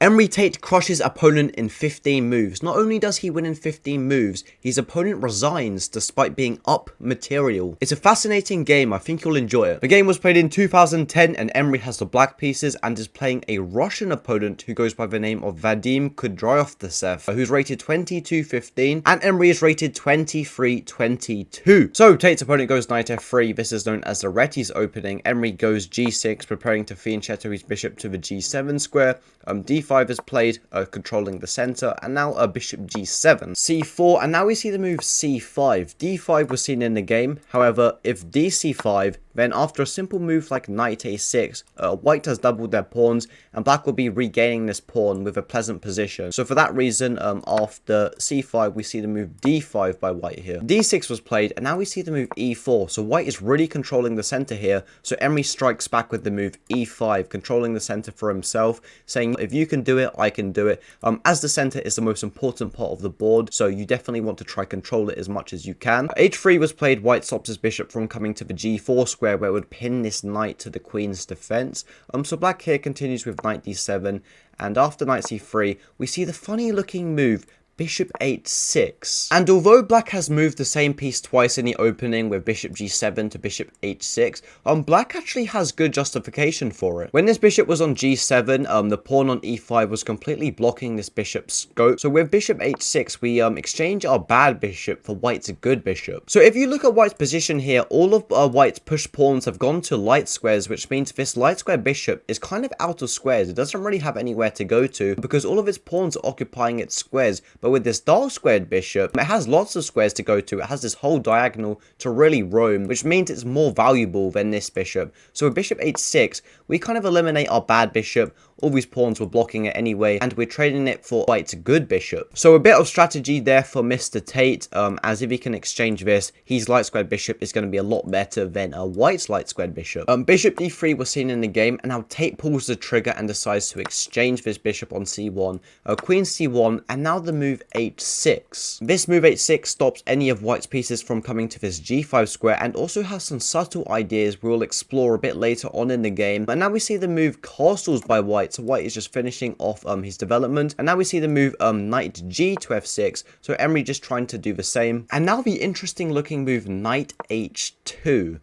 Emory Tate crushes opponent in 15 moves. Not only does he win in 15 moves, his opponent resigns despite being up material. It's a fascinating game, I think you'll enjoy it. The game was played in 2010 and Emory has the black pieces and is playing a Russian opponent who goes by the name of Vadim Kudryovtsev, who's rated 22-15 and Emory is rated 23-22. So Tate's opponent goes knight f3, this is known as the Retti's opening. Emory goes g6, preparing to fianchetto his bishop to the g7 square. D5 is played, controlling the center, and now bishop g7, c4, and now we see the move c5. d5 was seen in the game, however, if dc5, then after a simple move like knight a6, white has doubled their pawns, and black will be regaining this pawn with a pleasant position. So for that reason, after c5, we see the move d5 by white here. d6 was played, and now we see the move e4, so white is really controlling the center here, so Emory strikes back with the move e5, controlling the center for himself, saying, if you can do it, I can do it. As the center is the most important part of the board, so you definitely want to try control it as much as you can. h3 was played, white stops his bishop from coming to the g4 square, where it would pin this knight to the queen's defense. So black here continues with knight d7, and after knight c3, we see the funny looking move, bishop h6. And although black has moved the same piece twice in the opening with bishop g7 to bishop h6, black actually has good justification for it. When this bishop was on g7, the pawn on e5 was completely blocking this bishop's scope. So with bishop h6, we exchange our bad bishop for white's good bishop. So if you look at white's position here, all of white's push pawns have gone to light squares, which means this light square bishop is kind of out of squares. It doesn't really have anywhere to go to because all of its pawns are occupying its squares. But with this dark squared bishop, it has lots of squares to go to. It has this whole diagonal to really roam, which means it's more valuable than this bishop. So with bishop h6, we kind of eliminate our bad bishop. All these pawns were blocking it anyway, and we're trading it for white's good bishop. So a bit of strategy there for Mr. Tate, as if he can exchange this, his light squared bishop is going to be a lot better than white's light squared bishop. Bishop d3 was seen in the game, and now Tate pulls the trigger and decides to exchange this bishop on c1, queen c1, and now the move h6. This move h6 stops any of white's pieces from coming to this g5 square, and also has some subtle ideas we'll explore a bit later on in the game. And now we see the move castles by white. So white is just finishing off his development, and now we see the move knight g to f6, so Emory just trying to do the same. And now the interesting looking move knight h2.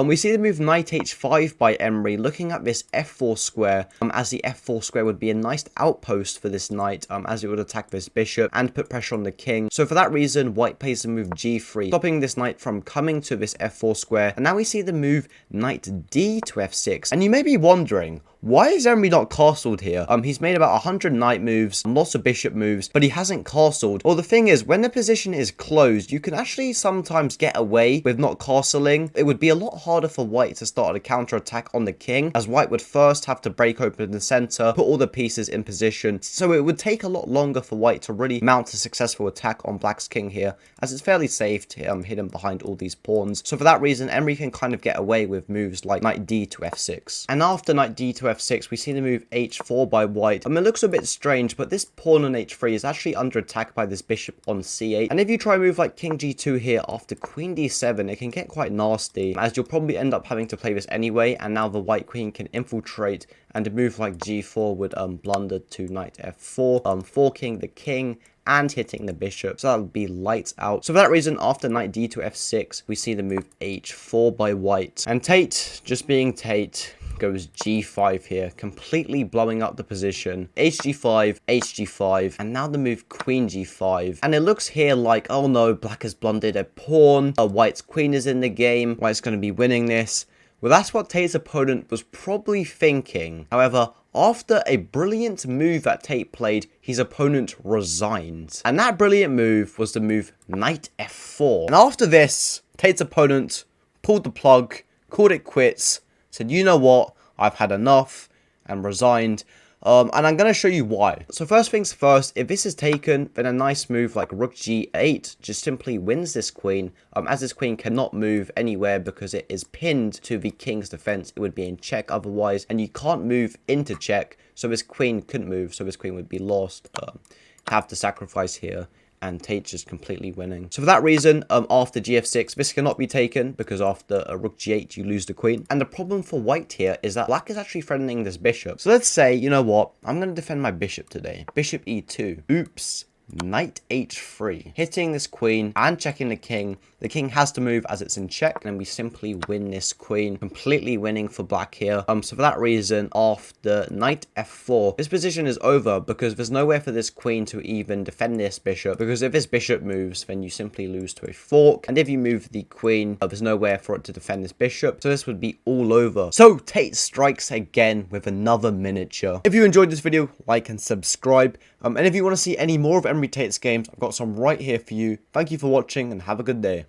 We see the move knight h5 by Emory, looking at this f4 square, as the f4 square would be a nice outpost for this knight, as it would attack this bishop and put pressure on the king. So for that reason, white plays the move g3, stopping this knight from coming to this f4 square. And now we see the move knight d to f6. And you may be wondering, why is Emory not castled here? He's made about 100 knight moves, lots of bishop moves, but he hasn't castled. Well, the thing is, when the position is closed, you can actually sometimes get away with not castling. It would be a lot harder for white to start a counter attack on the king, as white would first have to break open the center, put all the pieces in position. So it would take a lot longer for white to really mount a successful attack on black's king here, as it's fairly safe to hidden behind all these pawns. So for that reason, Emory can kind of get away with moves like knight d to f6. And after knight d to f6, we see the move h4 by white. It looks a bit strange, but this pawn on h3 is actually under attack by this bishop on c8. And if you try a move like king g2 here after queen d7, it can get quite nasty, as you'll probably end up having to play this anyway, and now the white queen can infiltrate, and a move like g4 would blunder to knight f4, forking the king and hitting the bishop, so that would be lights out. So for that reason, after knight d to f6, we see the move h4 by white. And Tate, just being Tate, goes g5 here, completely blowing up the position. hg5, hg5, and now the move queen g5. And it looks here like, oh no, black has blundered a pawn. White's queen is in the game. White's going to be winning this. Well, that's what Tate's opponent was probably thinking. However, after a brilliant move that Tate played, his opponent resigned. And that brilliant move was the move knight f4. And after this, Tate's opponent pulled the plug, called it quits, said, you know what, I've had enough, and resigned. And I'm going to show you why. So first things first, if this is taken, then a nice move like rook g8 just simply wins this queen, as this queen cannot move anywhere because it is pinned to the king's defense. It would be in check otherwise, and you can't move into check, so this queen couldn't move, so this queen would be lost. Have to sacrifice here. and Tate's just completely winning. So for that reason, after gf6, this cannot be taken because after a rook g8, you lose the queen. And the problem for white here is that black is actually threatening this bishop. So let's say, you know what, I'm going to defend my bishop today. Bishop e2. Oops. Knight h3, hitting this queen and checking the king. The king has to move as it's in check, and we simply win this queen, completely winning for black here. So for that reason, after knight f4, this position is over because there's nowhere for this queen to even defend this bishop, because if this bishop moves, then you simply lose to a fork, and if you move the queen, there's nowhere for it to defend this bishop, so this would be all over. So Tate strikes again with another miniature. If you enjoyed this video, like and subscribe, and if you want to see any more of Emory Tate's games, I've got some right here for you. Thank you for watching and have a good day.